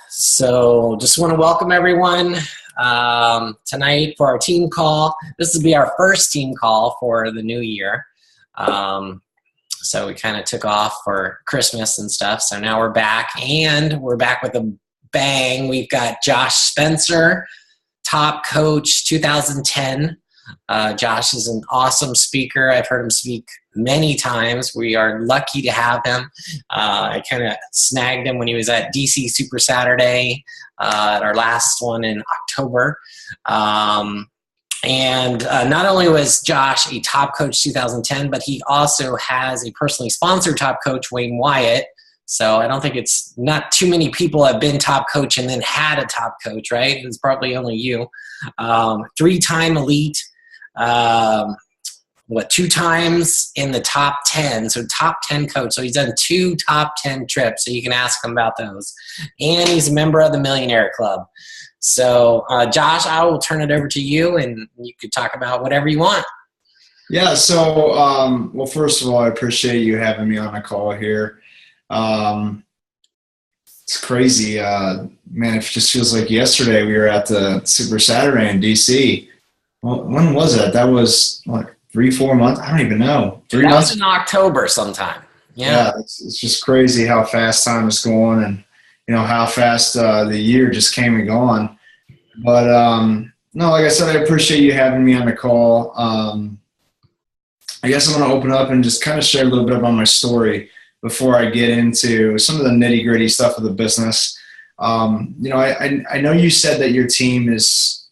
So just want to welcome everyone tonight for our team call. This will be our first team call for the new year. So we kind of took off for Christmas and stuff. So now we're back, and we're back with a bang. We've got Josh Spencer, top coach 2010. Josh is an awesome speaker. I've heard him speak many times. We are lucky to have him. I kind of snagged him when he was at DC Super Saturday at our last one in October. And not only was Josh a top coach 2010, but he also has a personally sponsored top coach, Wayne Wyatt. So I don't think it's not too many people have been top coach and then had a top coach, right? It's probably only you. 3-time elite. 2 times in the top 10, so top 10 coach. So he's done 2 top 10 trips, so you can ask him about those. And he's a member of the Millionaire Club. So Josh, I will turn it over to you, and you could talk about whatever you want. Yeah, so, well, first of all, I appreciate you having me on the call here. It's crazy. Man, it just feels like yesterday we were at the Super Saturday in DC. Well, when was that? That was like 3-4 months. I don't even know. 3 months. That was in October sometime. Yeah, it's just crazy how fast time is going, and how fast the year just came and gone. But no, like I said, I appreciate you having me on the call. I guess I'm going to open up and just kind of share a little bit about my story before I get into some of the nitty gritty stuff of the business. I know you said that your team is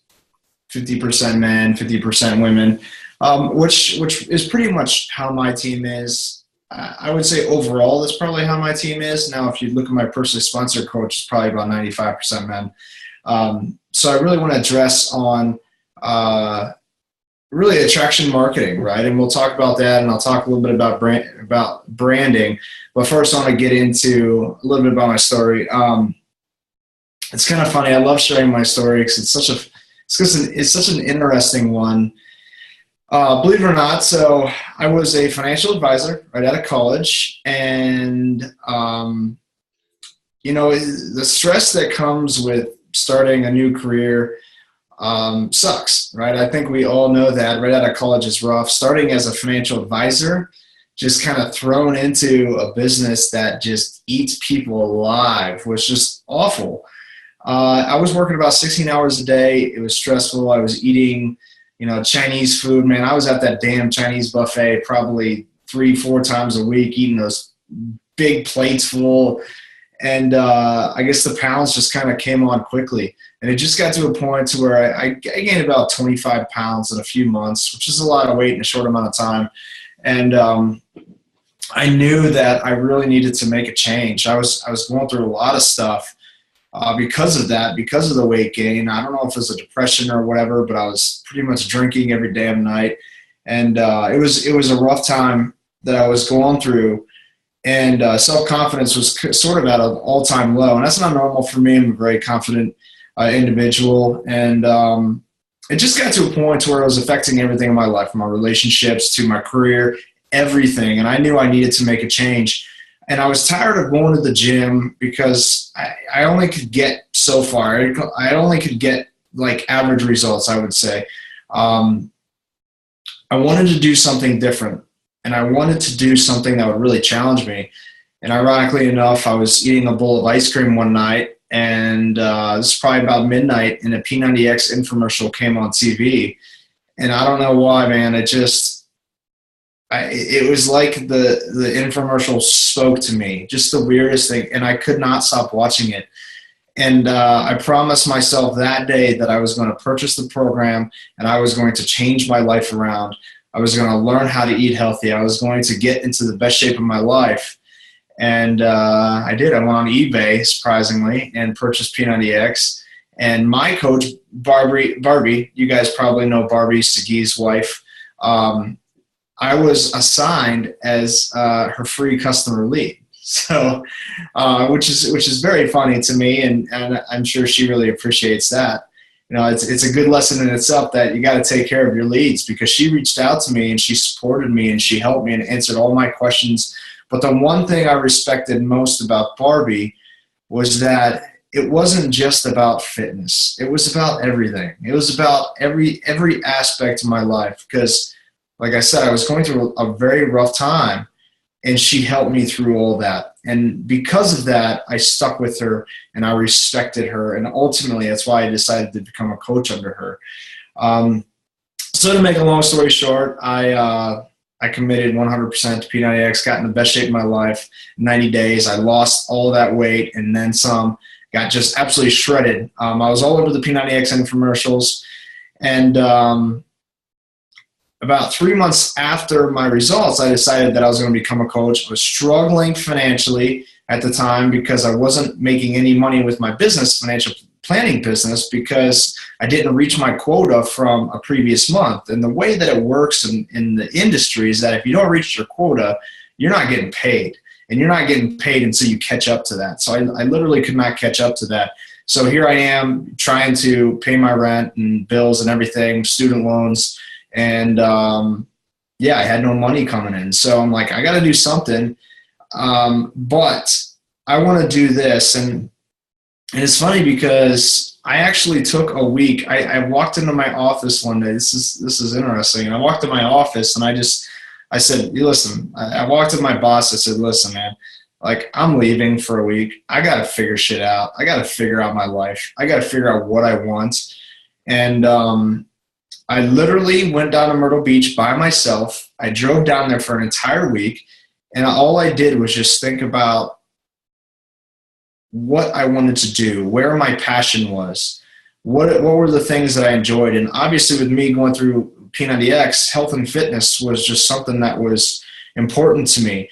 50% men, 50% women, which is pretty much how my team is. I would say overall that's probably how my team is. Now, if you look at my personally sponsored coach, it's probably about 95% men. So I really want to address on really attraction marketing, right? And we'll talk about that, and I'll talk a little bit about branding. But first, I want to get into a little bit about my story. It's kind of funny. I love sharing my story because it's such an interesting one. Believe it or not, so I was a financial advisor right out of college, and the stress that comes with starting a new career sucks, right? I think we all know that right out of college is rough. Starting as a financial advisor, just kind of thrown into a business that just eats people alive, was just awful. I was working about 16 hours a day. It was stressful. I was eating, Chinese food. Man, I was at that damn Chinese buffet probably 3-4 times a week, eating those big plates full. And I guess the pounds just kind of came on quickly. And it just got to a point to where I gained about 25 pounds in a few months, which is a lot of weight in a short amount of time. And I knew that I really needed to make a change. I was going through a lot of stuff. Because of that, because of the weight gain. I don't know if it was a depression or whatever, but I was pretty much drinking every damn night. And it was a rough time that I was going through. And self-confidence was sort of at an all-time low. And that's not normal for me. I'm a very confident individual. And it just got to a point where it was affecting everything in my life, from my relationships to my career, everything. And I knew I needed to make a change. And I was tired of going to the gym because I only could get so far. I only could get like average results, I would say. I wanted to do something different, and I wanted to do something that would really challenge me. And ironically enough, I was eating a bowl of ice cream one night, and this was probably about midnight, and a P90X infomercial came on TV. And I don't know why, man. It was like the infomercial spoke to me, just the weirdest thing, and I could not stop watching it. And I promised myself that day that I was going to purchase the program, and I was going to change my life around. I was going to learn how to eat healthy. I was going to get into the best shape of my life. And I did. I went on eBay, surprisingly, and purchased P90X. And my coach, Barbie, you guys probably know Barbie, Segi's wife, I was assigned as her free customer lead. So, which is very funny to me, and I'm sure she really appreciates that. It's a good lesson in itself that you got to take care of your leads, because she reached out to me and she supported me and she helped me and answered all my questions. But the one thing I respected most about Barbie was that it wasn't just about fitness. It was about everything. It was about every aspect of my life because, like I said, I was going through a very rough time, and she helped me through all that. And because of that, I stuck with her and I respected her. And ultimately, that's why I decided to become a coach under her. So to make a long story short, I committed 100% to P90X, got in the best shape of my life in 90 days. I lost all that weight and then some, got just absolutely shredded. I was all over the P90X infomercials. And about 3 months after my results, I decided that I was going to become a coach. I was struggling financially at the time because I wasn't making any money with my business, financial planning business, because I didn't reach my quota from a previous month. And the way that it works in the industry is that if you don't reach your quota, you're not getting paid. And you're not getting paid until you catch up to that. So I literally could not catch up to that. So here I am trying to pay my rent and bills and everything, student loans. And I had no money coming in. So I'm like, I got to do something. But I want to do this. And it's funny because I actually took a week. I walked into my office one day. This is interesting. And I walked to my office and I said, listen, I walked to my boss. I said, listen, man, like I'm leaving for a week. I got to figure shit out. I got to figure out my life. I got to figure out what I want. And I literally went down to Myrtle Beach by myself. I drove down there for an entire week. And all I did was just think about what I wanted to do, where my passion was, what were the things that I enjoyed. And obviously with me going through P90X, health and fitness was just something that was important to me.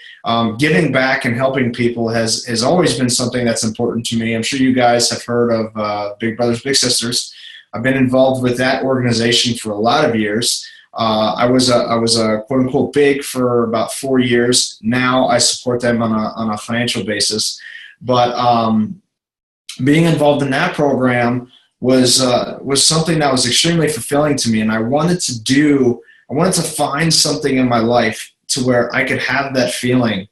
Giving back and helping people has always been something that's important to me. I'm sure you guys have heard of Big Brothers Big Sisters. I've been involved with that organization for a lot of years. I was a quote unquote big for about 4 years. Now I support them on a financial basis. But being involved in that program was something that was extremely fulfilling to me, and I wanted to find something in my life to where I could have that feeling,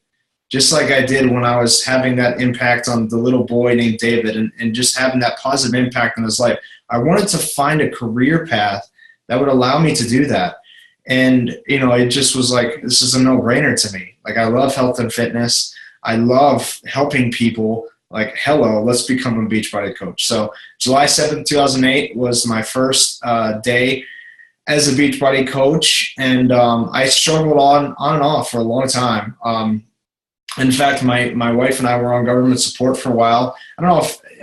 just like I did when I was having that impact on the little boy named David, and just having that positive impact on his life. I wanted to find a career path that would allow me to do that. And, it just was like, this is a no-brainer to me. Like, I love health and fitness. I love helping people. Like, hello, let's become a Beachbody coach. So July 7th, 2008 was my first day as a Beachbody coach. And I struggled on and off for a long time. In fact, my wife and I were on government support for a while. I don't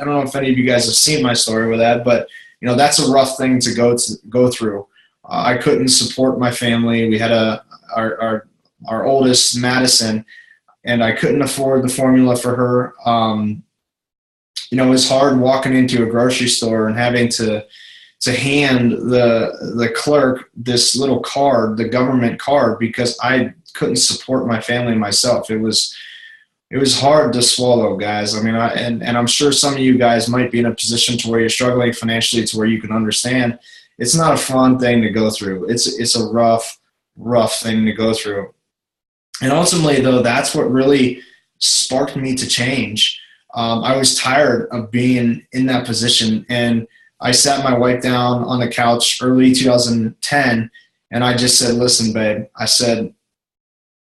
know if any of you guys have seen my story with that, but that's a rough thing to go through. I couldn't support my family. We had our oldest, Madison, and I couldn't afford the formula for her. It was hard walking into a grocery store and having to hand the clerk this little card, the government card, because I couldn't support my family myself. It was hard to swallow, guys. I mean, and I'm sure some of you guys might be in a position to where you're struggling financially to where you can understand. It's not a fun thing to go through. It's a rough thing to go through. And ultimately, though, that's what really sparked me to change. I was tired of being in that position, and I sat my wife down on the couch early 2010, and I just said, listen, babe, I said,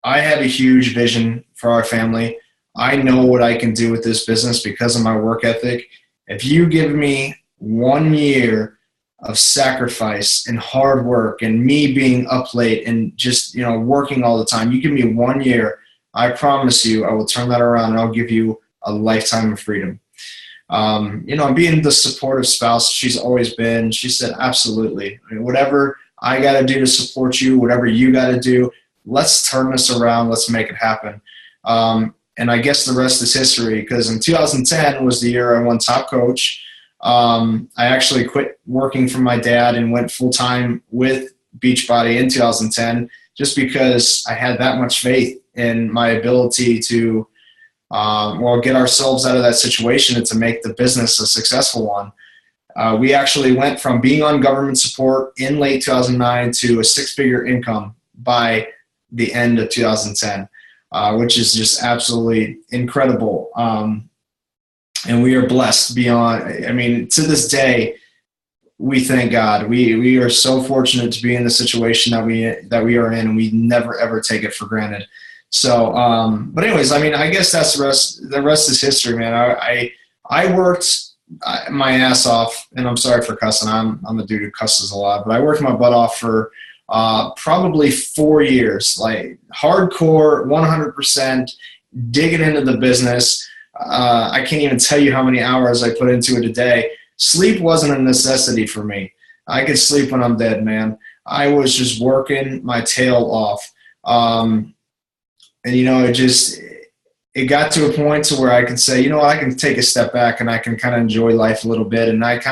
I have a huge vision for our family. I know what I can do with this business because of my work ethic. If you give me 1 year of sacrifice and hard work and me being up late and just, working all the time, you give me 1 year, I promise you I will turn that around and I'll give you a lifetime of freedom. Being the supportive spouse she's always been, she said, absolutely. I mean, whatever I got to do to support you, whatever you got to do, let's turn this around. Let's make it happen. And I guess the rest is history, because in 2010 was the year I won Top Coach. I actually quit working for my dad and went full-time with Beachbody in 2010 just because I had that much faith in my ability to get ourselves out of that situation and to make the business a successful one. We actually went from being on government support in late 2009 to a 6-figure income by the end of 2010, which is just absolutely incredible. and we are blessed beyond, I mean, to this day, we thank God. We are so fortunate to be in the situation that we are in, and we never ever take it for granted. So, but anyways, I mean, I guess that's the rest is history, man. I worked my ass off, and I'm sorry for cussing. I'm a dude who cusses a lot, but I worked my butt off for probably 4 years, like hardcore, 100%, digging into the business. I can't even tell you how many hours I put into it a day. Sleep wasn't a necessity for me. I could sleep when I'm dead, man. I was just working my tail off. And, you know, it got to a point to where I could say, you know what, I can take a step back and I can kind of enjoy life a little bit. And that's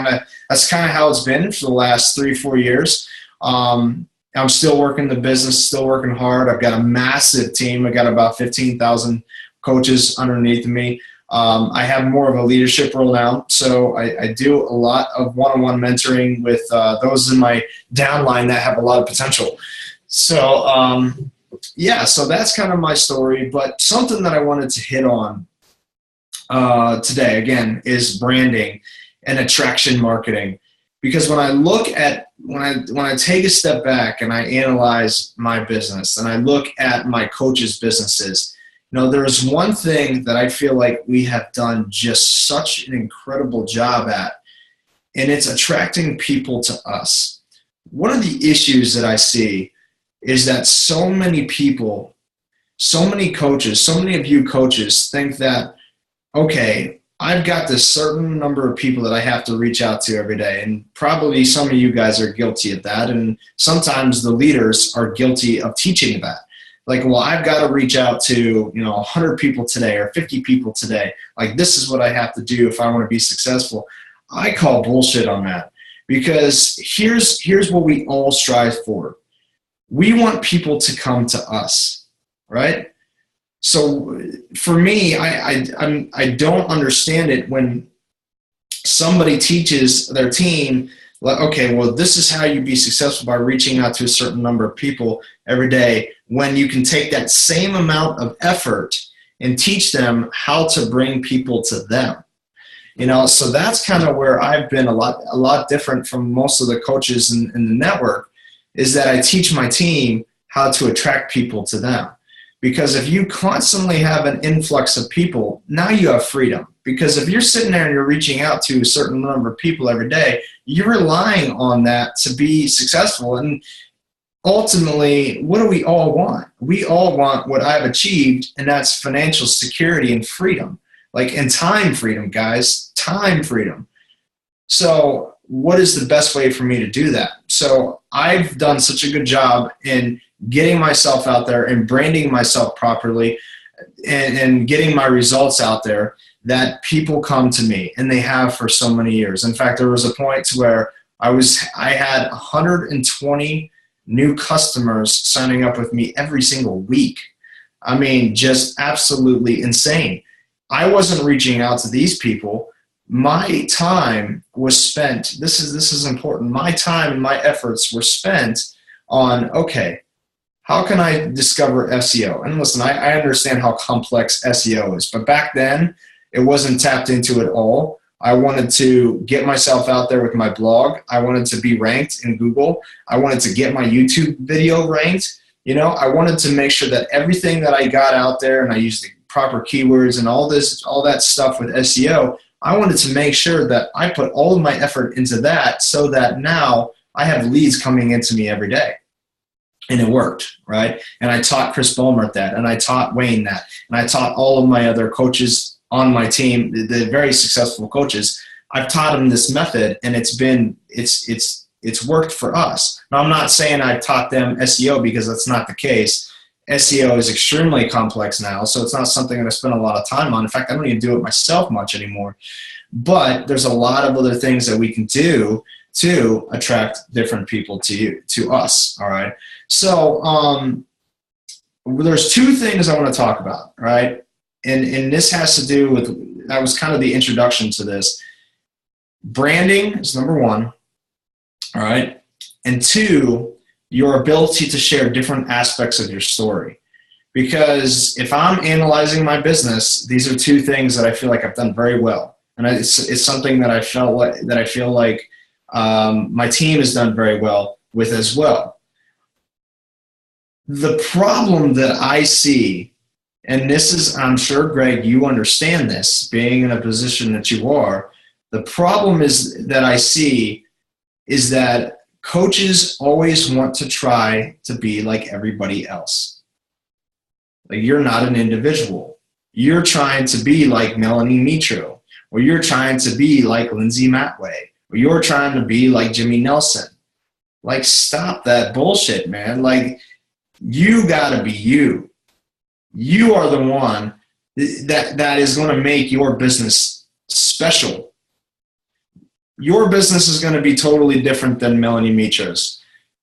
kind of how it's been for the last 3-4 years. I'm still working the business, still working hard. I've got a massive team. I got about 15,000 coaches underneath me. I have more of a leadership role now, so I do a lot of one-on-one mentoring with those in my downline that have a lot of potential. So, yeah, so that's kind of my story. But something that I wanted to hit on today, again, is branding and attraction marketing. Because when I look at, when I take a step back and I analyze my business and I look at my coaches' businesses, you know, there's one thing that I feel like we have done just such an incredible job at, and it's attracting people to us. One of the issues that I see is that so many people, so many coaches, so many of you coaches think that, okay, I've got this certain number of people that I have to reach out to every day, and probably some of you guys are guilty of that, and sometimes the leaders are guilty of teaching that. Like, well, I've got to reach out to, 100 people today or 50 people today. Like, this is what I have to do if I want to be successful. I call bullshit on that, because here's what we all strive for. We want people to come to us, right? So for me, I don't understand it when somebody teaches their team, like, okay, well, this is how you be successful by reaching out to a certain number of people every day, when you can take that same amount of effort and teach them how to bring people to them. So that's kind of where I've been a lot different from most of the coaches in the network, is that I teach my team how to attract people to them. Because if you constantly have an influx of people, now you have freedom. Because if you're sitting there and you're reaching out to a certain number of people every day, you're relying on that to be successful. And ultimately, what do we all want? We all want what I've achieved, and that's financial security and freedom. And time freedom, guys, time freedom. So what is the best way for me to do that? So I've done such a good job in getting myself out there and branding myself properly and getting my results out there, that people come to me, and they have for so many years. In fact, there was a point to where I had 120 new customers signing up with me every single week. I mean, just absolutely insane. I wasn't reaching out to these people. My time was spent, this is important, my time and my efforts were spent on, okay, how can I discover SEO? And listen, I understand how complex SEO is, but back then it wasn't tapped into at all. I wanted to get myself out there with my blog. I wanted to be ranked in Google. I wanted to get my YouTube video ranked. I wanted to make sure that everything that I got out there, and I used the proper keywords and all that stuff with SEO, I wanted to make sure that I put all of my effort into that, so that now I have leads coming into me every day. And it worked, right? And I taught Chris Ballmer that, and I taught Wayne that, and I taught all of my other coaches on my team, the very successful coaches. I've taught them this method, and it's worked for us. Now, I'm not saying I've taught them SEO, because that's not the case. SEO is extremely complex now, so it's not something that I spend a lot of time on. In fact, I don't even do it myself much anymore. But there's a lot of other things that we can do to attract different people to us, all right? So there's two things I want to talk about, right? And this has to do with, that was kind of the introduction to this. Branding is number one, all right? And two, your ability to share different aspects of your story. Because if I'm analyzing my business, these are two things that I feel like I've done very well. And it's something that I feel like my team has done very well with as well. The problem that I see, and this is, I'm sure, Greg, you understand this, being in a position that you are, the problem is that I see is that coaches always want to try to be like everybody else. Like, you're not an individual. You're trying to be like Melanie Mitro, or you're trying to be like Lindsay Matway, or you're trying to be like Jimmy Nelson. Like, stop that bullshit, man. Like, you gotta be you. You are the one that is going to make your business special. Your business is going to be totally different than Melanie Mitro's.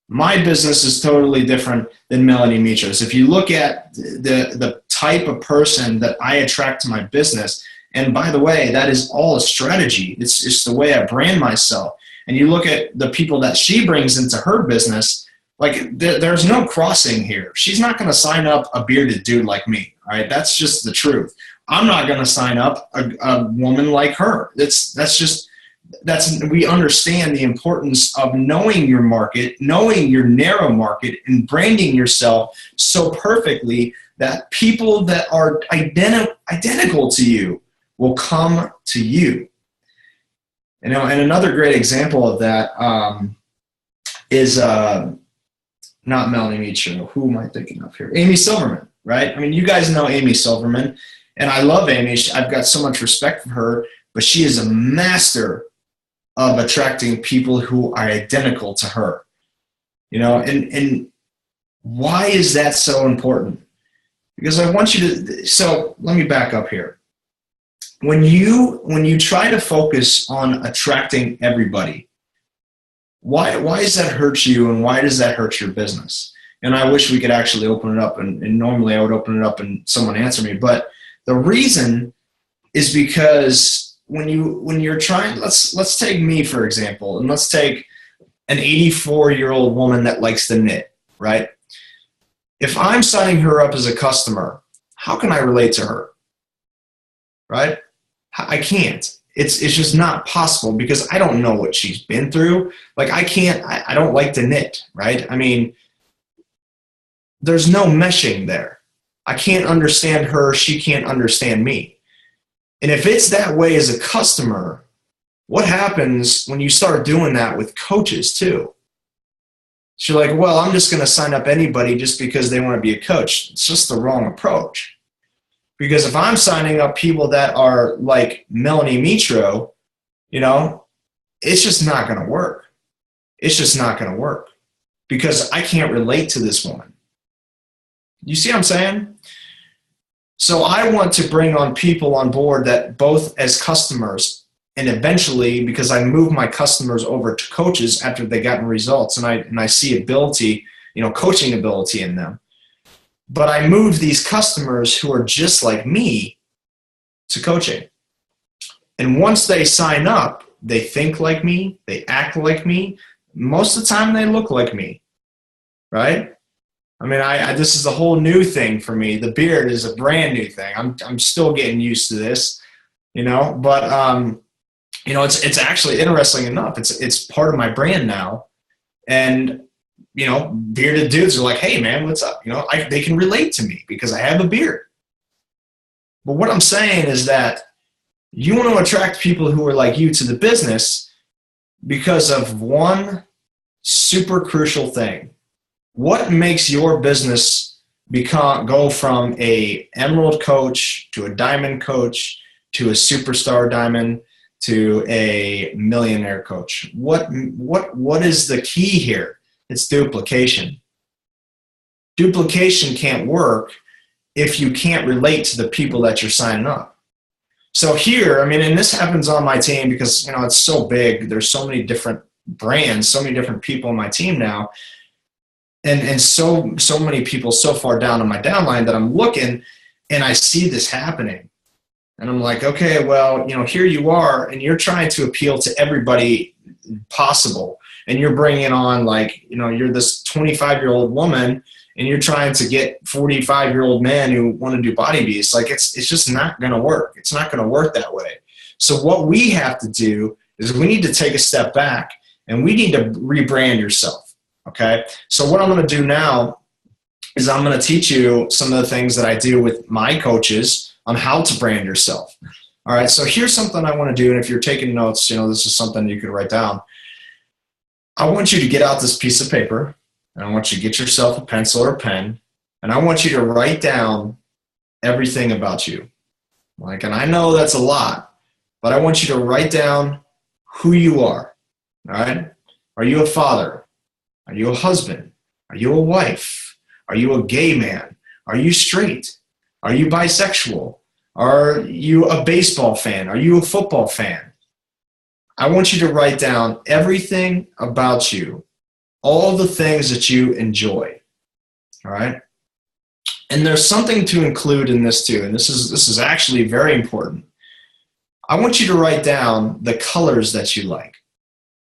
My business is totally different than Melanie Mitro's. If you look at the type of person that I attract to my business, and by the way, that is all a strategy. It's the way I brand myself. And you look at the people that she brings into her business, like, there's no crossing here. She's not going to sign up a bearded dude like me. All right, that's just the truth. I'm not going to sign up a woman like her. We understand the importance of knowing your market, knowing your narrow market, and branding yourself so perfectly that people that are identical to you will come to you. You know, and another great example of that is not Melanie Mitro. Who am I thinking of here? Amy Silverman, right? I mean, you guys know Amy Silverman, and I love Amy. I've got so much respect for her, but she is a master of attracting people who are identical to her. You know, and why is that so important? Because I want you to, so let me back up here. When you try to focus on attracting everybody, why does that hurt you, and why does that hurt your business? And I wish we could actually open it up, and normally I would open it up and someone answer me. But the reason is because when you're trying, let's take me, for example, and let's take an 84-year-old woman that likes to knit, right? If I'm signing her up as a customer, how can I relate to her, right? I can't. It's just not possible, because I don't know what she's been through. Like, I don't like to knit, right? I mean, there's no meshing there. I can't understand her. She can't understand me. And if it's that way as a customer, what happens when you start doing that with coaches too? So you're like, well, I'm just going to sign up anybody just because they want to be a coach. It's just the wrong approach. Because if I'm signing up people that are like Melanie Mitro, you know, it's just not going to work. It's just not going to work, because I can't relate to this woman. You see what I'm saying? So I want to bring on people on board that both as customers, and eventually, because I move my customers over to coaches after they've gotten results, and I see ability, you know, coaching ability in them. But I move these customers who are just like me to coaching. And once they sign up, they think like me, they act like me. Most of the time they look like me, right? I mean, this is a whole new thing for me. The beard is a brand new thing. I'm still getting used to this, you know, but you know, it's actually interesting enough. It's part of my brand now. And you know, bearded dudes are like, hey, man, what's up? You know, they can relate to me because I have a beard. But what I'm saying is that you want to attract people who are like you to the business because of one super crucial thing. What makes your business go from a emerald coach to a diamond coach to a superstar diamond to a millionaire coach? What is the key here? It's duplication. Duplication can't work if you can't relate to the people that you're signing up. So here, I mean, and this happens on my team because, you know, it's so big. There's so many different brands, so many different people on my team now. And so many people so far down on my downline that I'm looking and I see this happening. And I'm like, okay, well, you know, here you are, and you're trying to appeal to everybody possible. And you're bringing on, like, you know, you're this 25-year-old woman and you're trying to get 45-year-old men who want to do body beasts. Like, it's just not going to work. It's not going to work that way. So what we have to do is we need to take a step back and we need to rebrand yourself. Okay. So what I'm going to do now is I'm going to teach you some of the things that I do with my coaches on how to brand yourself. All right. So here's something I want to do. And if you're taking notes, this is something you could write down. I want you to get out this piece of paper, and I want you to get yourself a pencil or a pen, and I want you to write down everything about you. And I know that's a lot, but I want you to write down who you are. All right. Are you a father? Are you a husband? Are you a wife? Are you a gay man? Are you straight? Are you bisexual? Are you a baseball fan? Are you a football fan? I want you to write down everything about you, all the things that you enjoy. All right. And there's something to include in this too, and this is actually very important. I want you to write down the colors that you like.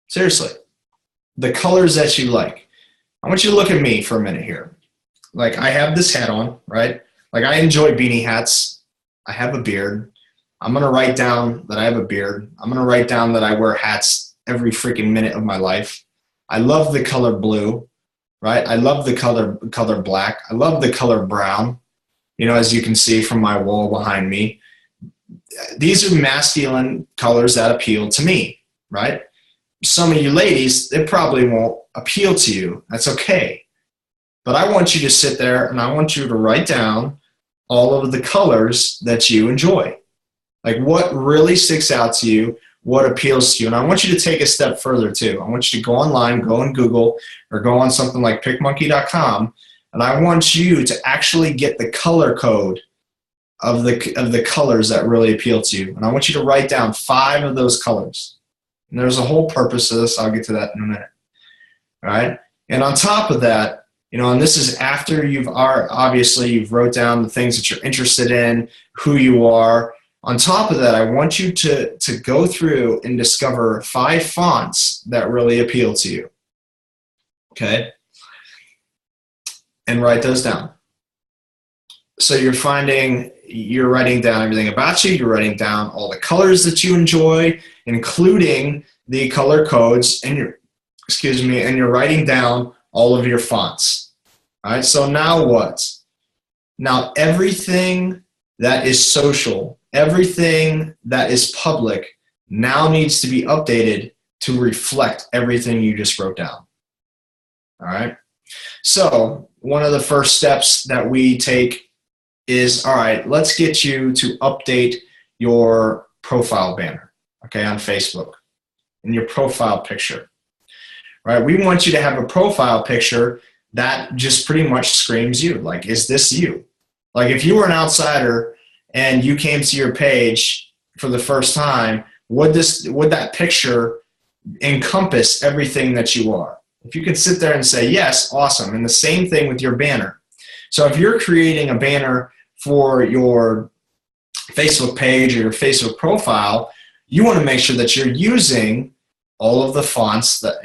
Seriously, the colors that you like. I want you to look at me for a minute here. I have this hat on, right? I enjoy beanie hats. I have a beard. I'm going to write down that I have a beard. I'm going to write down that I wear hats every freaking minute of my life. I love the color blue, right? I love the color black. I love the color brown, as you can see from my wall behind me. These are masculine colors that appeal to me, right? Some of you ladies, it probably won't appeal to you. That's okay. But I want you to sit there and I want you to write down all of the colors that you enjoy. What really sticks out to you, what appeals to you. And I want you to take a step further too. I want you to go online, go on Google, or go on something like PickMonkey.com, and I want you to actually get the color code of the colors that really appeal to you. And I want you to write down 5 of those colors. And there's a whole purpose to this. I'll get to that in a minute. All right? And on top of that, and this is after you've wrote down the things that you're interested in, who you are. On top of that, I want you to go through and discover 5 fonts that really appeal to you. Okay? And write those down. So you're writing down everything about you. You're writing down all the colors that you enjoy, including the color codes, and you're writing down all of your fonts. All right? So now what? Now everything that is social, everything that is public now needs to be updated to reflect everything you just wrote down. All right? So one of the first steps that we take is, all right, let's get you to update your profile banner, okay, on Facebook, and your profile picture. Right? We want you to have a profile picture that just pretty much screams you. Is this you? If you were an outsider and you came to your page for the first time, would that picture encompass everything that you are? If you could sit there and say, yes, awesome. And the same thing with your banner. So if you're creating a banner for your Facebook page or your Facebook profile, you want to make sure that you're using all of the fonts that,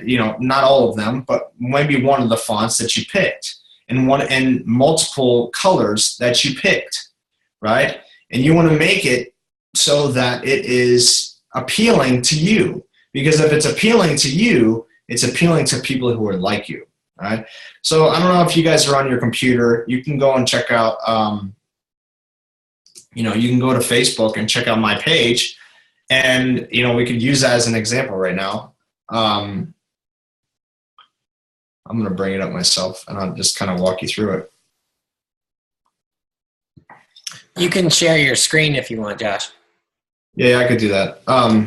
not all of them, but maybe one of the fonts that you picked, and multiple colors that you picked, right? And you want to make it so that it is appealing to you, because if it's appealing to you, it's appealing to people who are like you, right? So I don't know if you guys are on your computer. You can go and check out, you can go to Facebook and check out my page, and we could use that as an example right now. I'm going to bring it up myself, and I'll just kind of walk you through it. You can share your screen if you want, Josh. Yeah, I could do that. All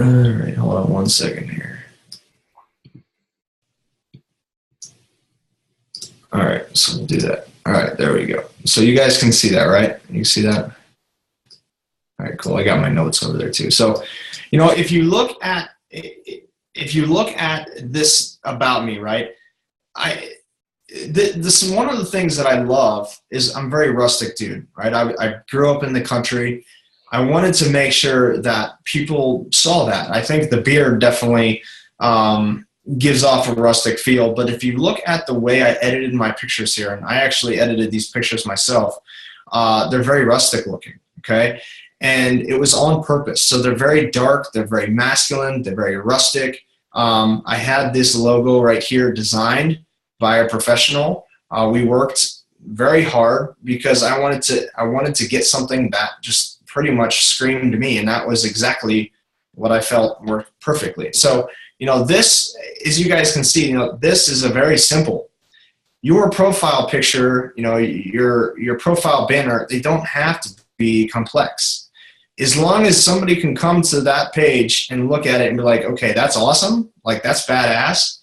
right, hold on one second here. All right, so we'll do that. All right, there we go. So you guys can see that, right? You see that? All right, cool. I got my notes over there too. So, if you look at this about me, right? This is one of the things that I love is I'm a very rustic dude, right? I grew up in the country. I wanted to make sure that people saw that. I think the beard definitely gives off a rustic feel. But if you look at the way I edited my pictures here, and I actually edited these pictures myself, they're very rustic looking, okay? And it was on purpose. So they're very dark, they're very masculine, they're very rustic. I had this logo right here designed by a professional. We worked very hard because I wanted to get something that just pretty much screamed me, and that was exactly what I felt worked perfectly. So, this, as you guys can see, this is a very simple. Your profile picture, your profile banner, they don't have to be complex. As long as somebody can come to that page and look at it and be like, okay, that's awesome, like that's badass,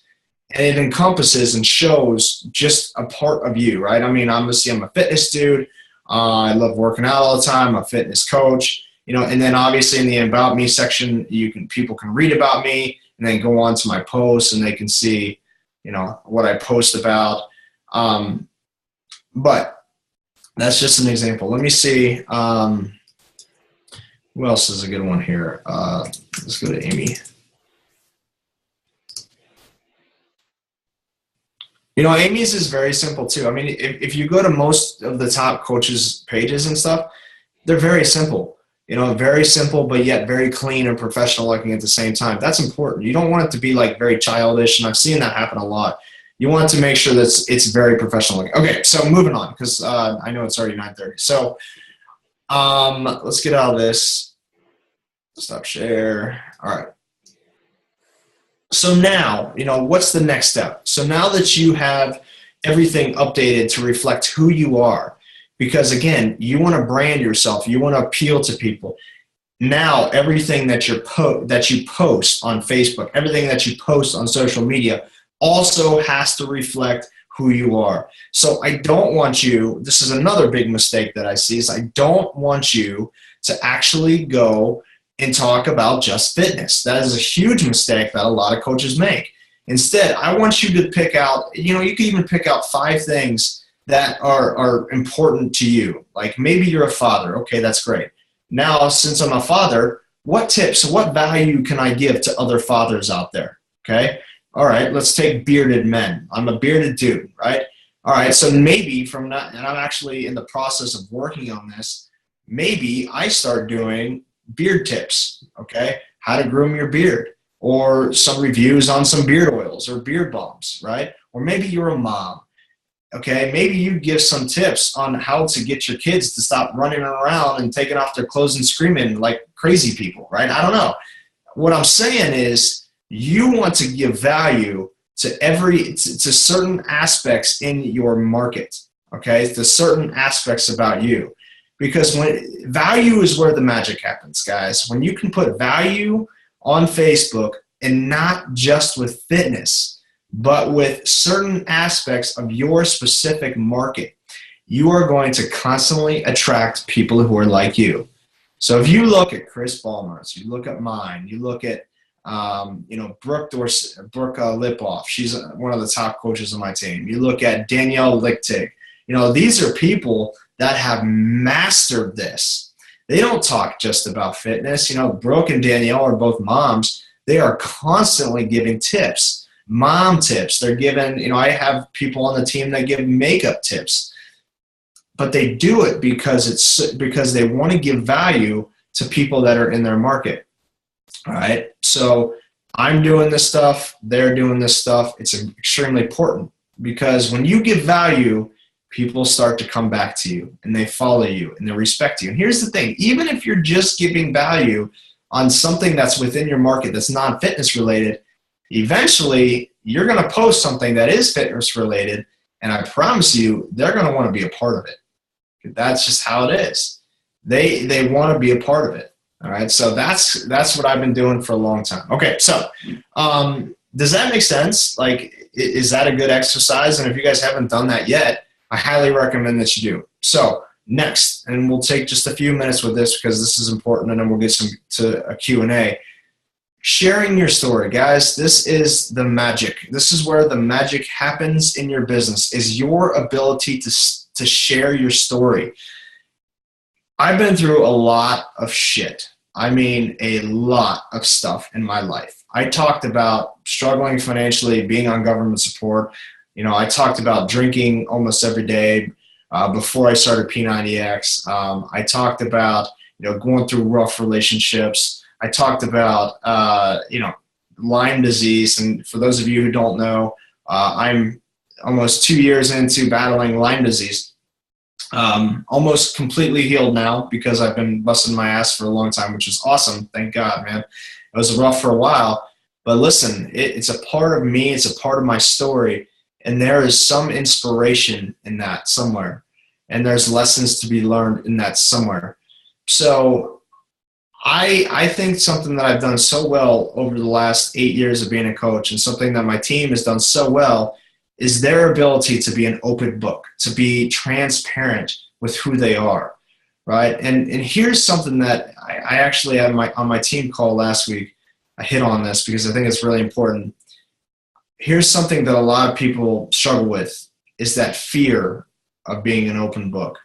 and it encompasses and shows just a part of you, right? I mean, obviously I'm a fitness dude. I love working out all the time. I'm a fitness coach, and then obviously in the About Me section, people can read about me and then go on to my posts and they can see, what I post about. But that's just an example. Let me see. Who else is a good one here? Let's go to Amy. Amy's is very simple too. I mean, if you go to most of the top coaches' pages and stuff, they're very simple. Very simple, but yet very clean and professional looking at the same time. That's important. You don't want it to be like very childish, and I've seen that happen a lot. You want to make sure that it's very professional looking. Okay, so moving on, because I know it's already 9:30. So let's get out of this. Stop share. All right. So now, what's the next step? So now that you have everything updated to reflect who you are, because again, you want to brand yourself, you want to appeal to people. Now, everything that you post on Facebook, everything that you post on social media also has to reflect who you are. So I don't want you, this is another big mistake that I see, is I don't want you to actually go and talk about just fitness. That is a huge mistake that a lot of coaches make. Instead, I want you to pick out, you can even pick out 5 things that are important to you. Like maybe you're a father. Okay, that's great. Now, since I'm a father, what tips, what value can I give to other fathers out there? Okay. All right, let's take bearded men. I'm a bearded dude, right? All right, so maybe from that, and I'm actually in the process of working on this, maybe I start doing beard tips, okay? How to groom your beard, or some reviews on some beard oils or beard balms, right? Or maybe you're a mom, okay? Maybe you give some tips on how to get your kids to stop running around and taking off their clothes and screaming like crazy people, right? I don't know. What I'm saying is you want to give value to certain aspects in your market, okay? To certain aspects about you. Because when value is where the magic happens, guys. When you can put value on Facebook, and not just with fitness, but with certain aspects of your specific market, you are going to constantly attract people who are like you. So if you look at Chris Ballmer's, you look at mine, you look at Brooke Lipoff. She's one of the top coaches on my team. You look at Danielle Lichtig. These are people that have mastered this. They don't talk just about fitness. Brooke and Danielle are both moms. They are constantly giving tips, mom tips. They're giving, I have people on the team that give makeup tips. But they do it because they want to give value to people that are in their market. All right. So I'm doing this stuff. They're doing this stuff. It's extremely important because when you give value, people start to come back to you and they follow you and they respect you. And here's the thing, even if you're just giving value on something that's within your market that's non-fitness related, eventually you're going to post something that is fitness related, and I promise you they're going to want to be a part of it. That's just how it is. They want to be a part of it. All right, so that's what I've been doing for a long time. Okay, so does that make sense? Like, is that a good exercise? And if you guys haven't done that yet, I highly recommend that you do. So next, and we'll take just a few minutes with this because this is important, and then we'll get to a Q&A. Sharing your story, guys. This is the magic. This is where the magic happens in your business, is your ability to share your story. I've been through a lot of shit. I mean, a lot of stuff in my life. I talked about struggling financially, being on government support. I talked about drinking almost every day before I started P90X. I talked about, going through rough relationships. I talked about, Lyme disease. And for those of you who don't know, I'm almost 2 years into battling Lyme disease. Almost completely healed now because I've been busting my ass for a long time, which is awesome. Thank God, man. It was rough for a while. But listen, it's a part of me. It's a part of my story. And there is some inspiration in that somewhere. And there's lessons to be learned in that somewhere. So I think something that I've done so well over the last 8 years of being a coach, and something that my team has done so well, is their ability to be an open book, to be transparent with who they are, right? And here's something that I actually had on my team call last week. I hit on this because I think it's really important. Here's something that a lot of people struggle with, is that fear of being an open book.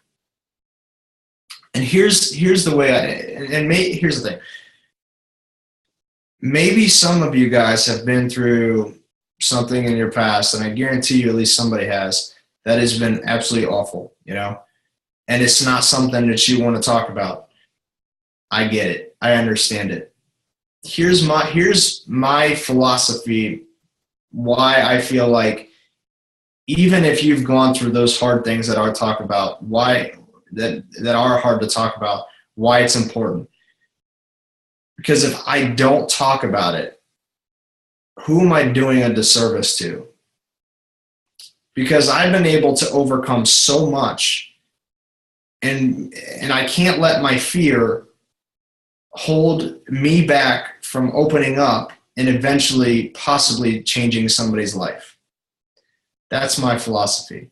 And here's the way here's the thing. Maybe some of you guys have been through something in your past, and I guarantee you at least somebody has, that has been absolutely awful, and it's not something that you want to talk about. I get it. I understand it. Here's my philosophy, why I feel like even if you've gone through those hard things that I talk about, why that are hard to talk about, why it's important. Because if I don't talk about it, who am I doing a disservice to? Because I've been able to overcome so much, and I can't let my fear hold me back from opening up and eventually possibly changing somebody's life. That's my philosophy.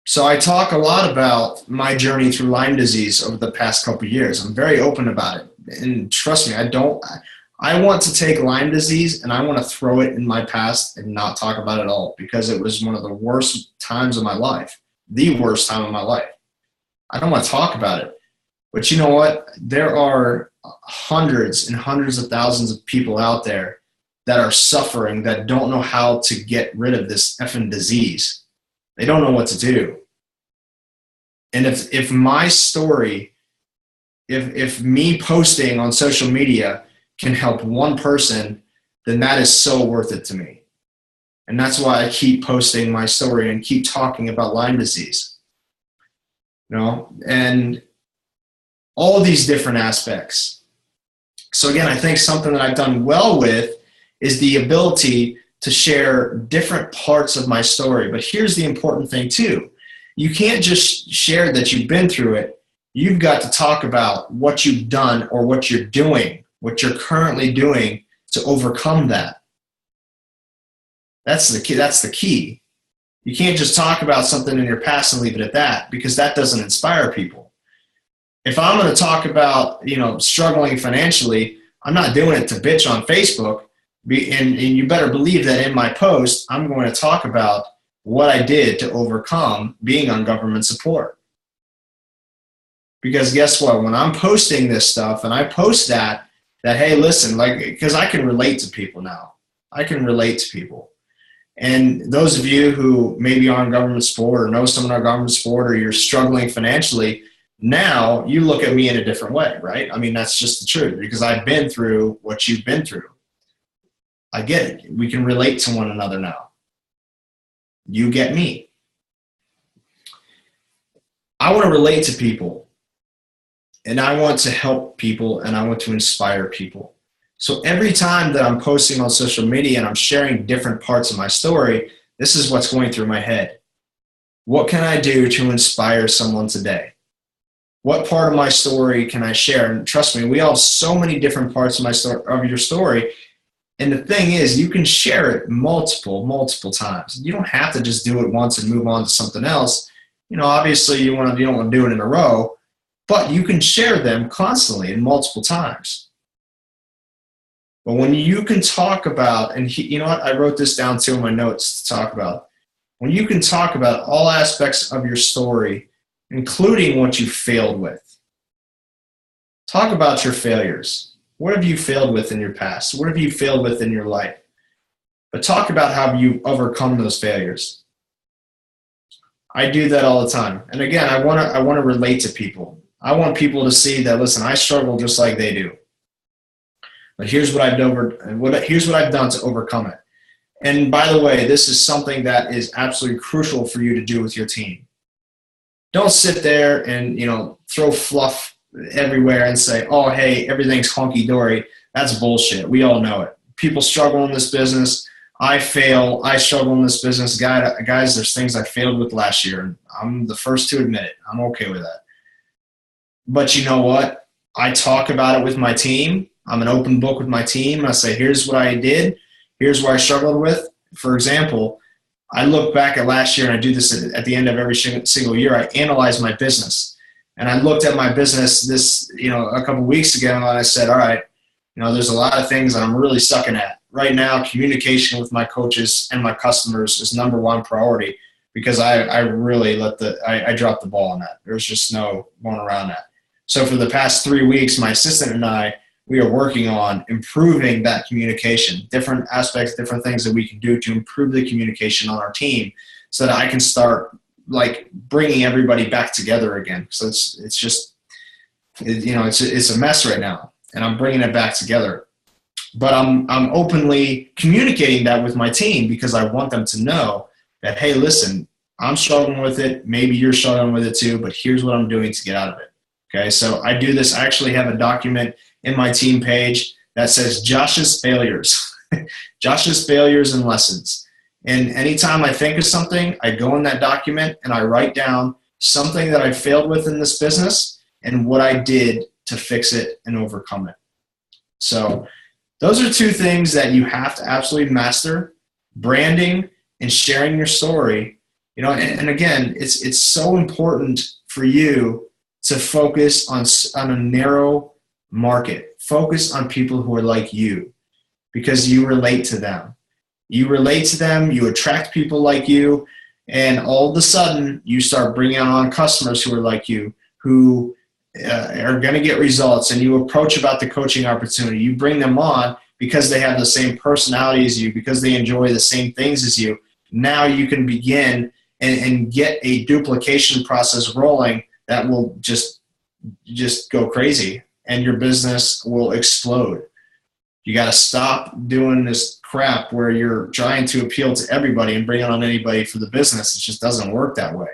So I talk a lot about my journey through Lyme disease over the past couple of years. I'm very open about it. And trust me, I want to take Lyme disease and I want to throw it in my past and not talk about it at all, because it was one of the worst times of my life, the worst time of my life. I don't want to talk about it. But you know what? There are hundreds and hundreds of thousands of people out there that are suffering, that don't know how to get rid of this effing disease. They don't know what to do. And if my story, if me posting on social media can help one person, then that is so worth it to me. And that's why I keep posting my story and keep talking about Lyme disease. And all of these different aspects. So again, I think something that I've done well with is the ability to share different parts of my story. But here's the important thing too. You can't just share that you've been through it. You've got to talk about what you've done or what you're doing, what you're currently doing to overcome that. That's the key. That's the key. You can't just talk about something in your past and leave it at that, because that doesn't inspire people. If I'm going to talk about, struggling financially, I'm not doing it to bitch on Facebook. And you better believe that in my post, I'm going to talk about what I did to overcome being on government support. Because guess what? When I'm posting this stuff and I post that hey, listen, because I can relate to people now. I can relate to people. And those of you who maybe are on government support or know someone on government support, or you're struggling financially, now you look at me in a different way, right? I mean, that's just the truth, because I've been through what you've been through. I get it. We can relate to one another now. You get me. I want to relate to people, and I want to help people, and I want to inspire people. So every time that I'm posting on social media and I'm sharing different parts of my story, this is what's going through my head. What can I do to inspire someone today? What part of my story can I share? And trust me, we all have so many different parts of your story. And the thing is, you can share it multiple times. You don't have to just do it once and move on to something else. Obviously you don't want to do it in a row, but you can share them constantly and multiple times. But when you can talk about, and you know what, I wrote this down too in my notes to talk about. When you can talk about all aspects of your story, including what you failed with. Talk about your failures. What have you failed with in your past? What have you failed with in your life? But talk about how you overcome those failures. I do that all the time. And again, I want to relate to people. I want people to see that, listen, I struggle just like they do. But here's what I've done to overcome it. And by the way, this is something that is absolutely crucial for you to do with your team. Don't sit there and, throw fluff everywhere and say, oh, hey, everything's hunky-dory. That's bullshit. We all know it. People struggle in this business. I fail. I struggle in this business. Guys, there's things I failed with last year, and I'm the first to admit it. I'm okay with that. But you know what? I talk about it with my team. I'm an open book with my team. I say, here's what I did. Here's where I struggled with. For example, I look back at last year, and I do this at the end of every single year. I analyze my business. And I looked at my business a couple weeks ago, and I said, all right, there's a lot of things that I'm really sucking at. Right now, communication with my coaches and my customers is number one priority because I really I dropped the ball on that. There's just no going around that. So for the past 3 weeks, my assistant and I, we are working on improving that communication, different aspects, different things that we can do to improve the communication on our team so that I can start bringing everybody back together again. So it's a mess right now, and I'm bringing it back together. But I'm openly communicating that with my team because I want them to know that, hey, listen, I'm struggling with it. Maybe you're struggling with it too, but here's what I'm doing to get out of it. Okay, so I do this. I actually have a document in my team page that says Josh's failures, Josh's failures and lessons. And anytime I think of something, I go in that document and I write down something that I failed with in this business and what I did to fix it and overcome it. So those are two things that you have to absolutely master: branding and sharing your story. And again, it's so important for you to focus on a narrow market. Focus on people who are like you because you relate to them. You relate to them, you attract people like you, and all of a sudden you start bringing on customers who are like you, who are going to get results, and you approach about the coaching opportunity. You bring them on because they have the same personality as you, because they enjoy the same things as you. Now you can begin and get a duplication process rolling that will just go crazy, and your business will explode. You got to stop doing this crap where you're trying to appeal to everybody and bring on anybody for the business. It just doesn't work that way.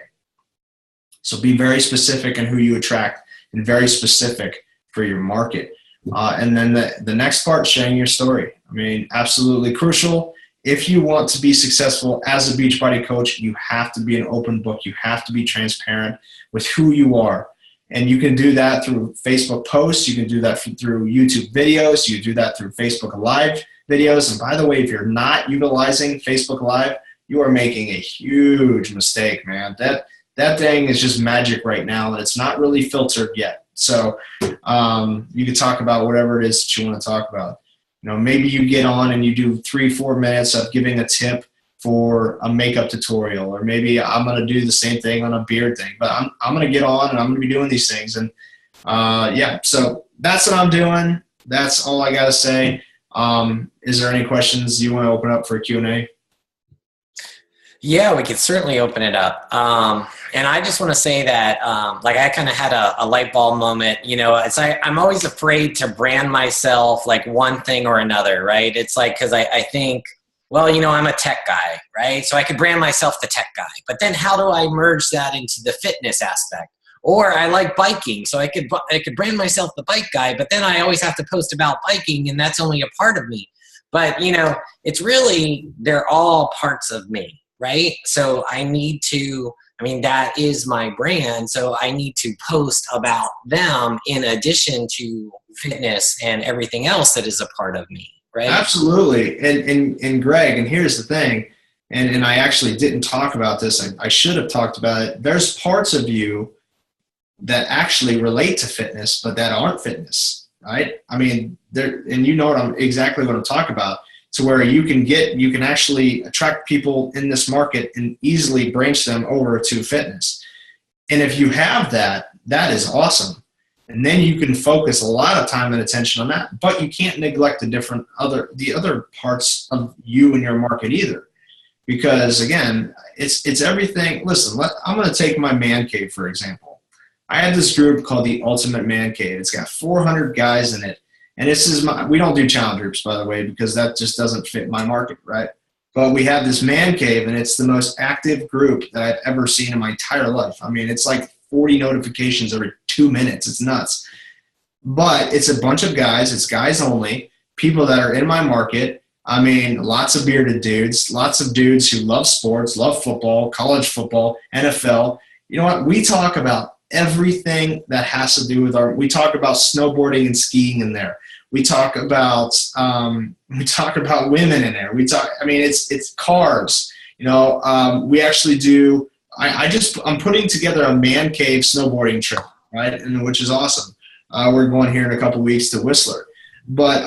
So be very specific in who you attract and very specific for your market. And then the next part, sharing your story. I mean, absolutely crucial. If you want to be successful as a Beachbody coach, you have to be an open book. You have to be transparent with who you are. And you can do that through Facebook posts. You can do that through YouTube videos. You do that through Facebook Live videos. And by the way, if you're not utilizing Facebook Live, you are making a huge mistake, man. That thing is just magic right now, and it's not really filtered yet. So you can talk about whatever it is that you want to talk about. Maybe you get on and you do 3-4 minutes of giving a tip for a makeup tutorial, or maybe I'm going to do the same thing on a beard thing, but I'm going to get on and I'm going to be doing these things. And so that's what I'm doing. That's all I got to say. Is there any questions you want to open up for Q&A? Yeah, we could certainly open it up. And I just want to say that, I kind of had a light bulb moment. I'm always afraid to brand myself like one thing or another, right? It's because I think, I'm a tech guy, right? So I could brand myself the tech guy. But then how do I merge that into the fitness aspect? Or I like biking, so I could brand myself the bike guy, but then I always have to post about biking, and that's only a part of me. But, it's really, they're all parts of me, right? So that is my brand, so I need to post about them in addition to fitness and everything else that is a part of me. Right? Absolutely. And Greg, and here's the thing, and I actually didn't talk about this. I should have talked about it. There's parts of you that actually relate to fitness, but that aren't fitness, right? I mean, exactly what I'm talking about, to where you can actually attract people in this market and easily branch them over to fitness. And if you have that is awesome. And then you can focus a lot of time and attention on that, but you can't neglect the other parts of you and your market either. Because again, it's everything. Listen, I'm going to take my man cave, for example. I have this group called the Ultimate Man Cave. It's got 400 guys in it. And we don't do challenge groups, by the way, because that just doesn't fit my market, right? But we have this man cave, and it's the most active group that I've ever seen in my entire life. I mean, it's like 40 notifications every 2 minutes. It's nuts. But it's a bunch of guys. It's guys only, people that are in my market. I mean, lots of bearded dudes, lots of dudes who love sports, love football, college football, NFL. You know what? We talk about everything that has to do with we talk about snowboarding and skiing in there. We talk about women in there. It's cars. You know, we actually do. I'm putting together a man cave snowboarding trip, right? And which is awesome. We're going here in a couple weeks to Whistler, but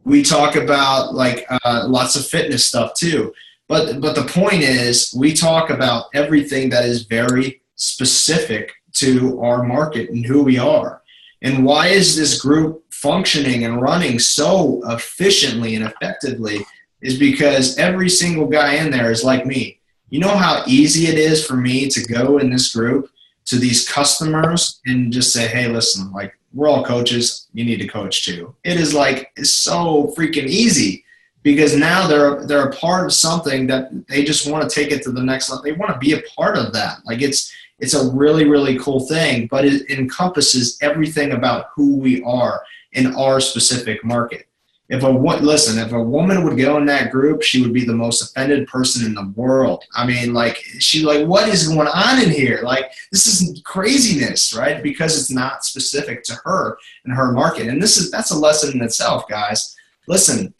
we talk about lots of fitness stuff too. But the point is, we talk about everything that is very specific to our market and who we are. And why is this group functioning and running so efficiently and effectively is because every single guy in there is like me. You know how easy it is for me to go in this group to these customers and just say, hey, listen, we're all coaches. You need to coach too. It's so freaking easy because now they're a part of something that they just want to take it to the next level. They want to be a part of that. It's a really, really cool thing, but it encompasses everything about who we are in our specific market. If a woman would go in that group, she would be the most offended person in the world. I mean, she's like, what is going on in here? This is craziness, right? Because it's not specific to her and her market. And that's a lesson in itself, guys. Listen,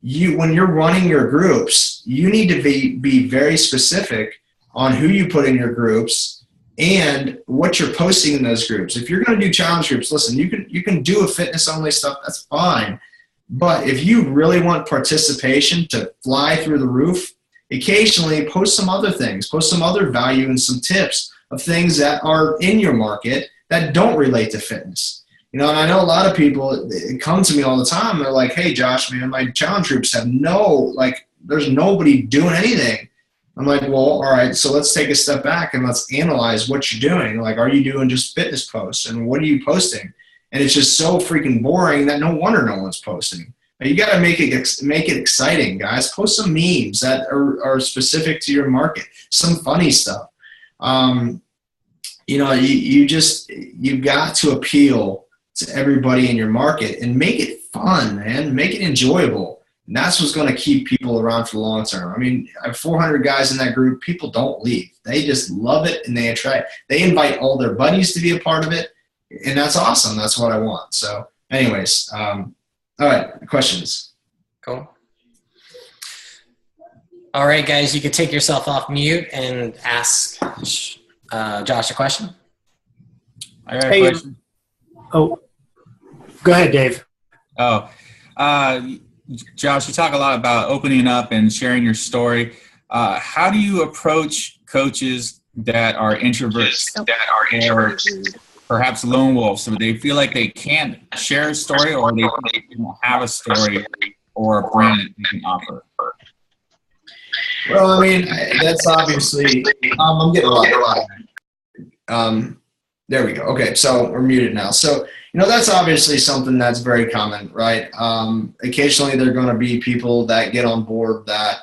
when you're running your groups, you need to be very specific on who you put in your groups and what you're posting in those groups. If you're going to do challenge groups, listen, you can do a fitness only stuff. That's fine. But if you really want participation to fly through the roof, occasionally post some other things, post some other value and some tips of things that are in your market that don't relate to fitness. You know, and I know a lot of people come to me all the time. They're like, hey, Josh, man, my challenge groups have there's nobody doing anything. I'm like, well, all right, so let's take a step back and let's analyze what you're doing. Are you doing just fitness posts and what are you posting? And it's just so freaking boring that no wonder no one's posting. You got to make it exciting, guys. Post some memes that are specific to your market, some funny stuff. You've got to appeal to everybody in your market and make it fun, man. Make it enjoyable. And that's what's going to keep people around for the long term. I mean, I have 400 guys in that group. People don't leave. They just love it, and they invite all their buddies to be a part of it, and that's awesome. That's what I want. So anyways, all right, questions. Cool. All right, guys, you can take yourself off mute and ask Josh a question. I got a question. Oh, go ahead, Dave. Josh, you talk a lot about opening up and sharing your story. How do you approach coaches that are introverts, or perhaps lone wolves? So they feel like they can't share a story, or they don't have a story or a brand that they can offer? Well, I mean, that's obviously I'm getting a lot. There we go. Okay, so we're muted now. So, that's obviously something that's very common, right? Occasionally there are going to be people that get on board that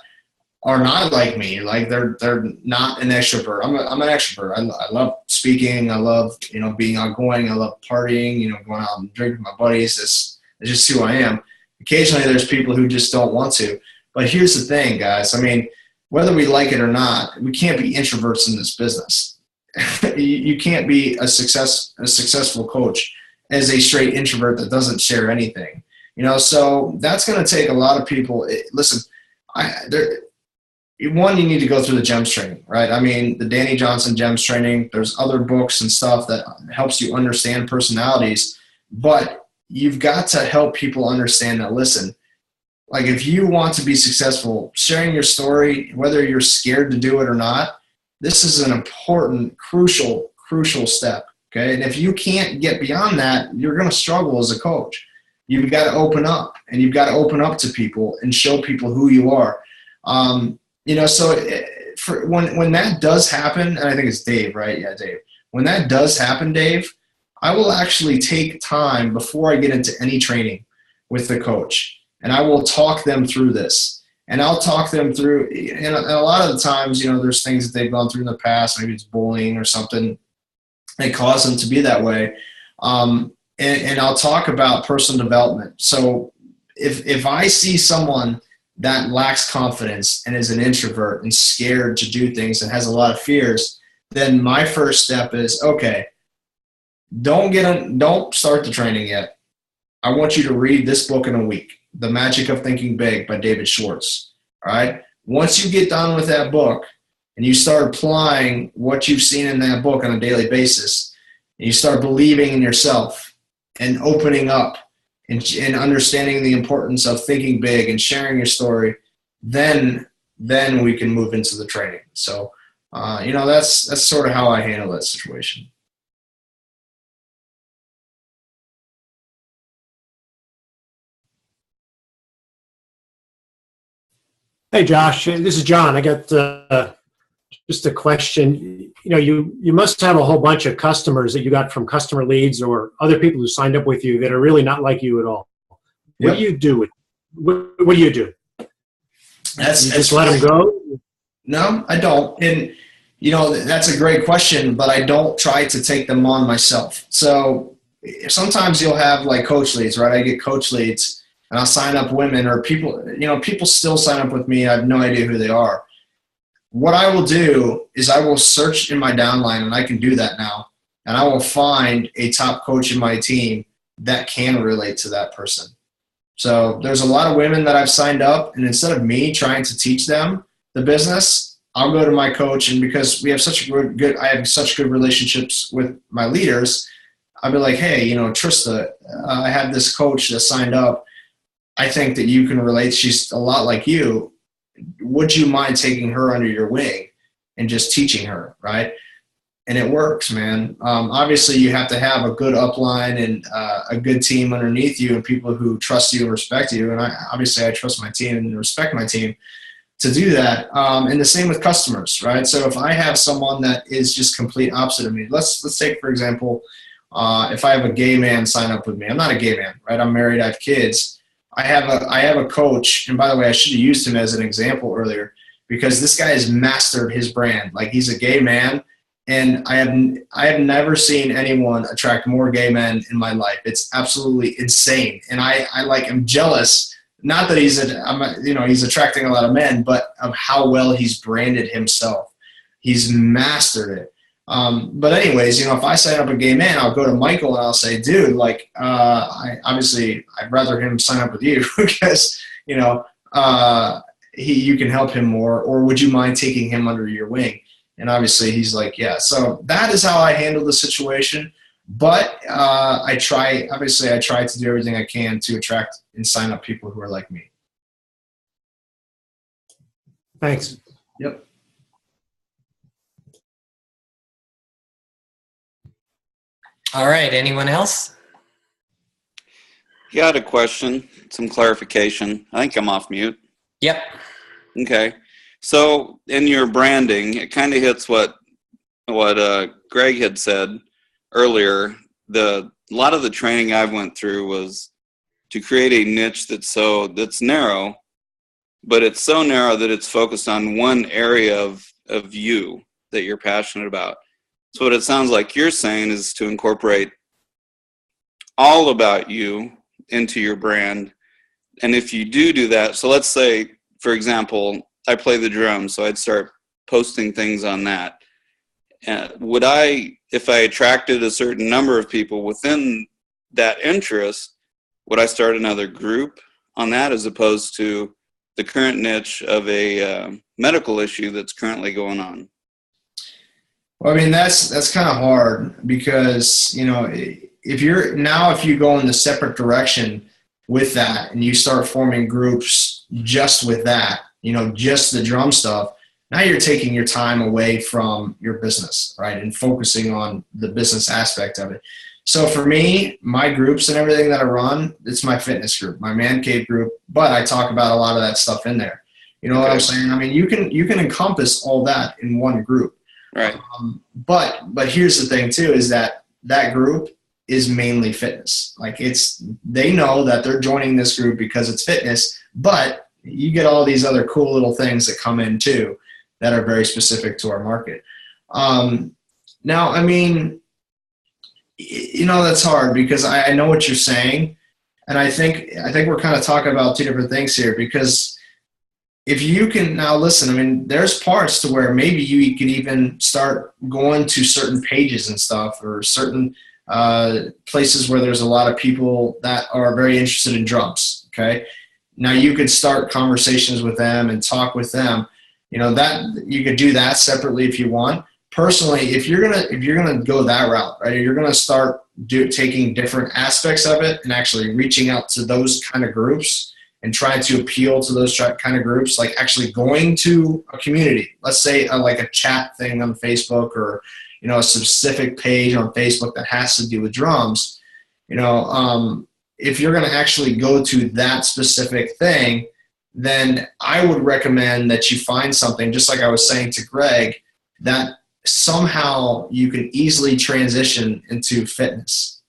are not like me. They're not an extrovert. I'm an extrovert. I love speaking. I love, being outgoing. I love partying, going out and drinking with my buddies. It's just who I am. Occasionally there's people who just don't want to. But here's the thing, guys. I mean, whether we like it or not, we can't be introverts in this business. You can't be a successful coach as a straight introvert that doesn't share anything. So that's going to take a lot of people. Listen, you need to go through the GEMS training, right? I mean, the Danny Johnson GEMS training, there's other books and stuff that helps you understand personalities, but you've got to help people understand that, listen, if you want to be successful, sharing your story, whether you're scared to do it or not, this is an important, crucial step. Okay. And if you can't get beyond that, you're going to struggle as a coach. You've got to open up, and you've got to open up to people and show people who you are. So when that does happen, and I think it's Dave, right? Yeah, Dave. When that does happen, Dave, I will actually take time before I get into any training with the coach, and I will talk them through this. And I'll talk them through, and a lot of the times, there's things that they've gone through in the past. Maybe it's bullying or something that caused them to be that way. And I'll talk about personal development. So if I see someone that lacks confidence and is an introvert and scared to do things and has a lot of fears, then my first step is, okay, don't start the training yet. I want you to read this book in a week, The Magic of Thinking Big by David Schwartz. All right. Once you get done with that book and you start applying what you've seen in that book on a daily basis, and you start believing in yourself and opening up and understanding the importance of thinking big and sharing your story, then we can move into the training. So, that's sort of how I handle that situation. Hey, Josh, this is John. I got just a question. You must have a whole bunch of customers that you got from customer leads or other people who signed up with you that are really not like you at all. What Yep. do you do? What do you do? You just let them go? No, I don't. And, that's a great question, but I don't try to take them on myself. So sometimes you'll have like coach leads, right? I get coach leads and I'll sign up women or people, people still sign up with me. I have no idea who they are. What I will do is I will search in my downline, and I can do that now, and I will find a top coach in my team that can relate to that person. So there's a lot of women that I've signed up, and instead of me trying to teach them the business, I'll go to my coach, and because we have I have such good relationships with my leaders, I'll be like, hey, Trista, I have this coach that signed up. I think that you can relate. She's a lot like you. Would you mind taking her under your wing and just teaching her, right? And it works, man. Obviously, you have to have a good upline and a good team underneath you and people who trust you and respect you. And I trust my team and respect my team to do that. And the same with customers, right? So if I have someone that is just complete opposite of me, let's take, for example, if I have a gay man sign up with me. I'm not a gay man, right? I'm married. I have kids. I have a coach, and by the way, I should have used him as an example earlier because this guy has mastered his brand. Like, he's a gay man, and I have never seen anyone attract more gay men in my life. It's absolutely insane, and I am jealous. Not that he's attracting a lot of men, but of how well he's branded himself. He's mastered it. But anyways, if I sign up a gay man, I'll go to Michael and I'll say, dude, I'd rather him sign up with you because, you can help him more, or would you mind taking him under your wing? And obviously he's like, yeah. So that is how I handle the situation. But I try to do everything I can to attract and sign up people who are like me. Thanks. Yep. All right. Anyone else? Yeah, I had a question, some clarification. I think I'm off mute. Yep. Okay. So in your branding, it kind of hits what Greg had said earlier. A lot of the training I went through was to create a niche that's narrow, but it's so narrow that it's focused on one area of you that you're passionate about. So what it sounds like you're saying is to incorporate all about you into your brand. And if you do that, so let's say, for example, I play the drums, so I'd start posting things on that. If I attracted a certain number of people within that interest, would I start another group on that as opposed to the current niche of a medical issue that's currently going on? Well, I mean, that's kind of hard because, if you go in the separate direction with that and you start forming groups just with that, just the drum stuff, now you're taking your time away from your business, right? And focusing on the business aspect of it. So for me, my groups and everything that I run, it's my fitness group, my man cave group, but I talk about a lot of that stuff in there. You know what I'm saying? I mean, you can encompass all that in one group. Right. But here's the thing too, is that group is mainly fitness. Like they know that they're joining this group because it's fitness, but you get all these other cool little things that come in too that are very specific to our market. Now, I mean, you know, that's hard because I know what you're saying. And I think we're kind of talking about two different things here, because if you can now listen, I mean, there's parts to where maybe you could even start going to certain pages and stuff, or certain places where there's a lot of people that are very interested in drums. Okay. Now you could start conversations with them and talk with them. You know, that you could do that separately if you want. Personally, if you're gonna go that route, right, you're gonna start taking different aspects of it and actually reaching out to those kind of groups and trying to appeal to those kind of groups, like actually going to a community, let's say like a chat thing on Facebook, or, you know, a specific page on Facebook that has to do with drums. You know, if you're going to actually go to that specific thing, then I would recommend that you find something, just like I was saying to Greg, that somehow you can easily transition into fitness.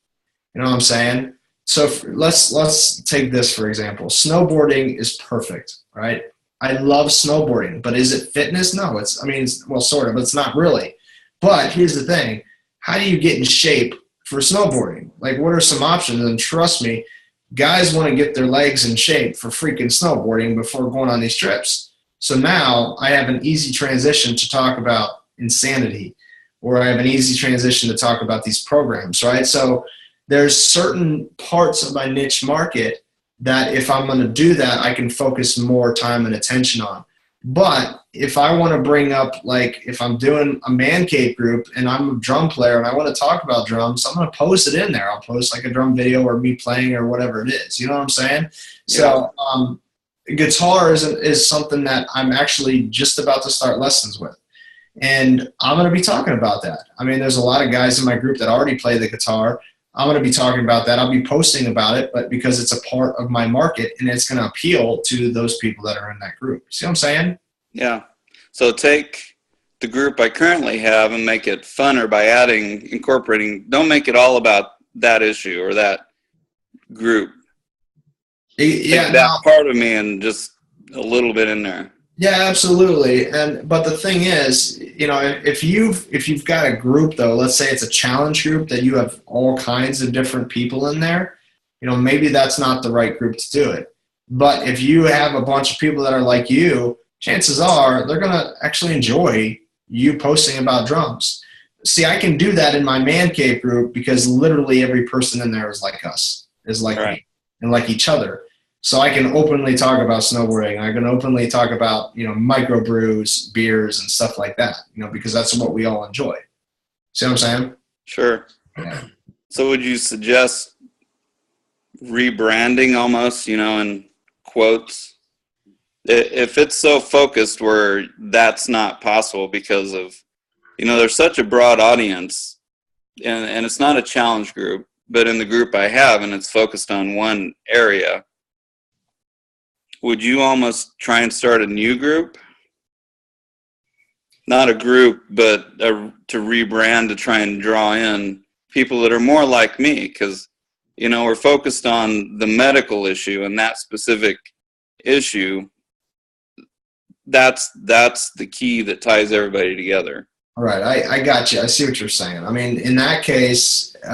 You know what I'm saying? So let's take this for example. Snowboarding is perfect, right? I love snowboarding, but is it fitness? No, well, sort of, but it's not really. But here's the thing. How do you get in shape for snowboarding? Like, what are some options? And trust me, guys want to get their legs in shape for freaking snowboarding before going on these trips. So now I have an easy transition to talk about Insanity, or I have an easy transition to talk about these programs, right? So there's certain parts of my niche market that if I'm going to do that, I can focus more time and attention on. But if I want to bring up, like, if I'm doing a man cave group and I'm a drum player and I want to talk about drums, I'm going to post it in there. I'll post like a drum video or me playing or whatever it is. You know what I'm saying? Yeah. So guitar is something that I'm actually just about to start lessons with. And I'm going to be talking about that. I mean, there's a lot of guys in my group that already play the guitar. I'm going to be talking about that. I'll be posting about it, but because it's a part of my market and it's going to appeal to those people that are in that group. See what I'm saying? Yeah. So take the group I currently have and make it funner by incorporating, don't make it all about that issue or that group. Yeah. Take that part of me and just a little bit in there. Yeah, absolutely. But the thing is, you know, if you've got a group though, let's say it's a challenge group that you have all kinds of different people in there, you know, maybe that's not the right group to do it. But if you have a bunch of people that are like you, chances are they're going to actually enjoy you posting about drums. See, I can do that in my man cave group because literally every person in there is like us, is like me, and like each other. So I can openly talk about snowboarding. I can openly talk about, you know, microbrews, beers, and stuff like that, you know, because that's what we all enjoy. See what I'm saying? Sure. Yeah. So would you suggest rebranding almost, you know, in quotes? If it's so focused where that's not possible because of, you know, there's such a broad audience and it's not a challenge group, but in the group I have and it's focused on one area, would you almost try and start a new group? Not a group, but to rebrand to try and draw in people that are more like me, because, you know, we're focused on the medical issue and that specific issue. That's the key that ties everybody together. All right, I got you. I see what you're saying. I mean, in that case, you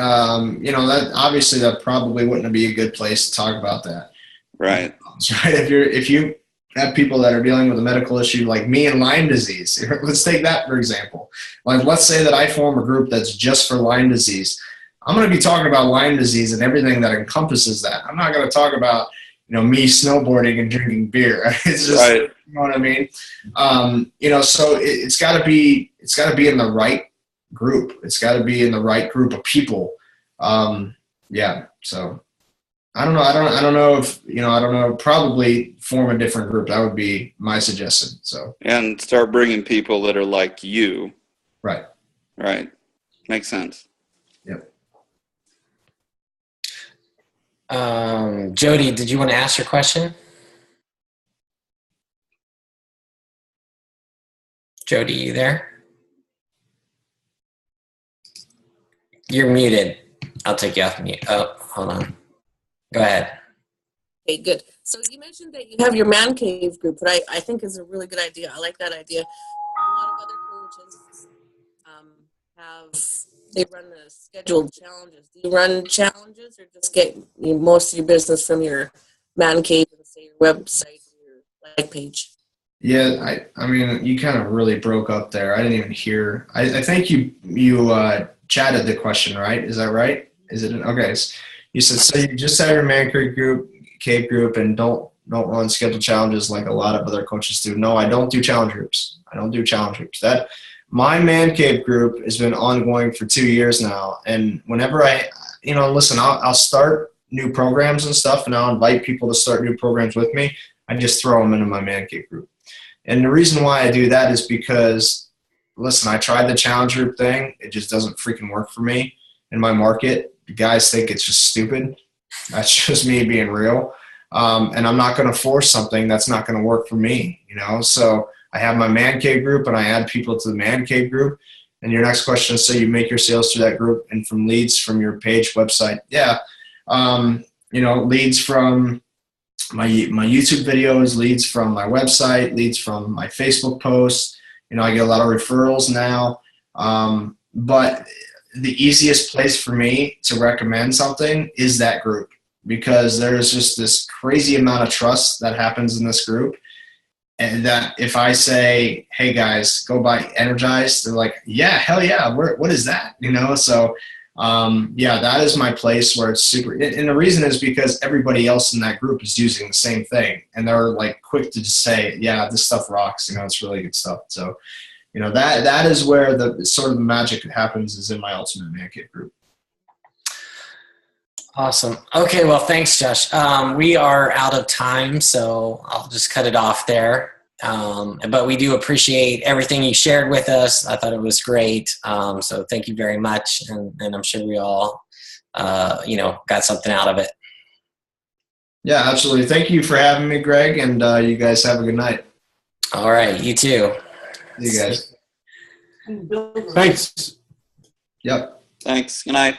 know, that obviously that probably wouldn't be a good place to talk about that. Right. Right. If you have people that are dealing with a medical issue like me and Lyme disease, let's take that for example. Like, let's say that I form a group that's just for Lyme disease. I'm going to be talking about Lyme disease and everything that encompasses that. I'm not going to talk about, you know, me snowboarding and drinking beer. It's just, right. You know what I mean? You know, so it's got to be in the right group. It's got to be in the right group of people. Yeah. So I don't know. I don't know if, I don't know, probably form a different group. That would be my suggestion. So. And start bringing people that are like you. Right. Right. Makes sense. Yep. Jody, did you want to ask your question? Jody, you there? You're muted. I'll take you off mute. Oh, hold on. Go ahead. Okay, good. So you mentioned that you have your man cave group, but I think is a really good idea. I like that idea. A lot of other coaches they run the scheduled challenges. Do you run challenges or just get most of your business from your man cave and say your website and your like page? Yeah, I mean, you kind of really broke up there. I didn't even hear. I think you chatted the question, right? Is that right? Is it okay? You said so. You just have your man cave group, and don't run scheduled challenges like a lot of other coaches do. No, I don't do challenge groups. That my man cave group has been ongoing for 2 years now, and whenever listen, I'll start new programs and stuff, and I'll invite people to start new programs with me. I just throw them into my man cave group. And the reason why I do that is because, listen, I tried the challenge group thing. It just doesn't freaking work for me in my market. The guys think it's just stupid. That's just me being real. And I'm not going to force something that's not going to work for me, So I have my man cave group, and I add people to the man cave group. And your next question is, so you make your sales through that group and from leads from your page website. Yeah. Leads from my YouTube videos, leads from my website, leads from my Facebook posts. I get a lot of referrals now. But the easiest place for me to recommend something is that group, because there's just this crazy amount of trust that happens in this group. And that if I say, hey guys, go buy Energize, they're like, yeah, hell yeah. What is that? So that is my place where it's super. And the reason is because everybody else in that group is using the same thing. And they're like quick to just say, yeah, this stuff rocks. It's really good stuff. So, that is where the sort of the magic happens, is in my Ultimate Man Cave group. Awesome. Okay, well, thanks, Josh. We are out of time, so I'll just cut it off there. But we do appreciate everything you shared with us. I thought it was great. So thank you very much. And I'm sure we all, got something out of it. Yeah, absolutely. Thank you for having me, Greg. And you guys have a good night. All right. You too. See you guys. Thanks. Yep. Thanks. Good night.